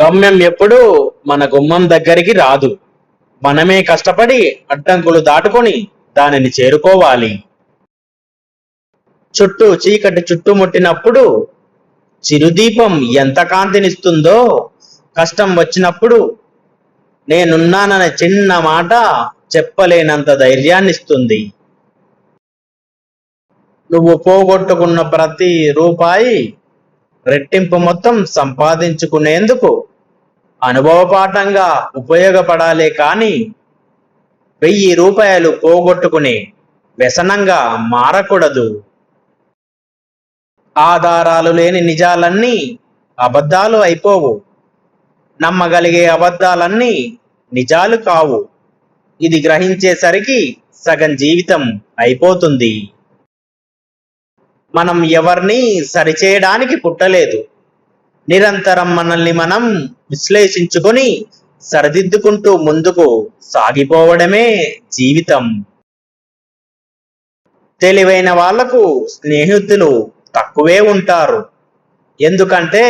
గమ్యం ఎప్పుడూ మన గుమ్మం దగ్గరికి రాదు. మనమే కష్టపడి అడ్డంకులు దాటుకొని దానిని చేరుకోవాలి. చుట్టూ చీకటి చుట్టుముట్టినప్పుడు చిరుదీపం ఎంత కాంతినిస్తుందో, కష్టం వచ్చినప్పుడు నేనున్నాననే చిన్న మాట చెప్పలేనంత ధైర్యాన్నిస్తుంది. నువ్వు పోగొట్టుకున్న ప్రతి రూపాయి రెట్టింపు మొత్తం సంపాదించుకునేందుకు అనుభవపాఠంగా ఉపయోగపడాలే కానీ 1000 రూపాయలు పోగొట్టుకునే వ్యసనంగా మారకూడదు. ఆధారాలు లేని నిజాలన్నీ అబద్ధాలు అయిపోవు. నమ్మగలిగే అబద్ధాలన్నీ నిజాలు కావు. ఇది గ్రహించేసరికి సగం జీవితం అయిపోతుంది. మనం ఎవరిని సరిచేయడానికి పుట్టలేదు. నిరంతరం మనల్ని మనం విశ్లేషించుకొని సరిదిద్దుకుంటూ ముందుకు సాగిపోవడమే జీవితం. తెలివైన వాళ్లకు స్నేహితులు తక్కువే ఉంటారు. ఎందుకంటే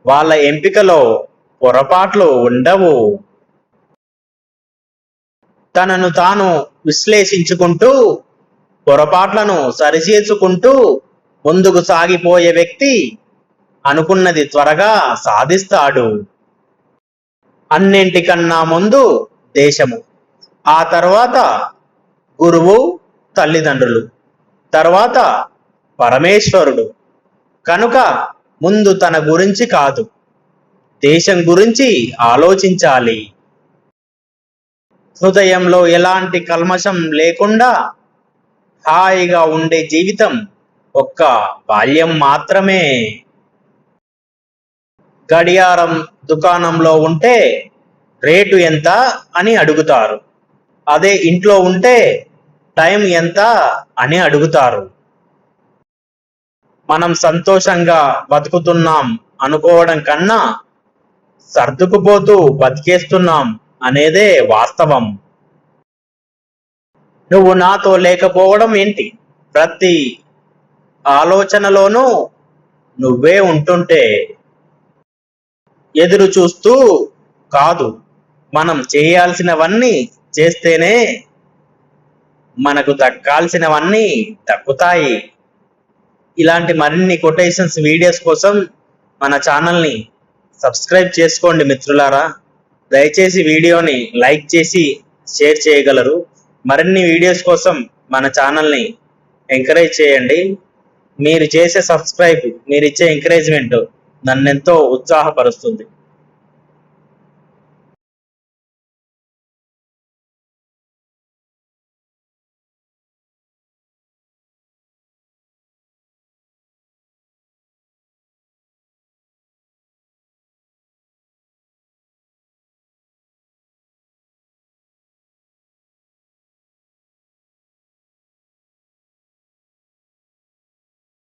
వాళ్ళ ఎంపికలో పొరపాట్లు ఉండవు. తనను తాను విశ్లేషించుకుంటూ పొరపాట్లను సరిచేసుకుంటూ ముందుకు సాగిపోయే వ్యక్తి అనుకున్నది త్వరగా సాధిస్తాడు. అన్నింటికన్నా ముందు దేశము, ఆ తర్వాత గురువు, తల్లిదండ్రులు, తర్వాత పరమేశ్వరుడు. కనుక ముందు తన గురించి కాదు, దేశం గురించి ఆలోచించాలి. హృదయంలో ఎలాంటి కల్మషం లేకుండా హాయిగా ఉండే జీవితం ఒక్క బాల్యం మాత్రమే. గడియారం దుకాణంలో ఉంటే రేటు ఎంత అని అడుగుతారు. అదే ఇంట్లో ఉంటే టైం ఎంత అని అడుగుతారు. మనం సంతోషంగా బతుకుతున్నాం అనుకోవడం కన్నా సర్దుకుపోతూ బతికేస్తున్నాం అనేదే వాస్తవం. నువ్వు నాతో లేకపోవడం ఏంటి? ప్రతి ఆలోచనలోనూ నువ్వే ఉంటుంటే. ఎదురు చూస్తూ కాదు, మనం చేయాల్సినవన్నీ చేస్తేనే మనకు దక్కాల్సినవన్నీ దక్కుతాయి. ఇలాంటి మరిన్ని కొటేషన్స్ వీడియోస్ కోసం మన ఛానల్ని సబ్స్క్రైబ్ చేసుకోండి మిత్రులారా. దయచేసి వీడియోని లైక్ చేసి షేర్ చేయగలరు. మరిన్ని వీడియోస్ కోసం మన ఛానల్ని ఎంకరేజ్ చేయండి. మీరు చేసే సబ్స్క్రైబ్, మీరు ఇచ్చే ఎంకరేజ్మెంట్ నన్నెంతో ఉత్సాహపరుస్తుంది.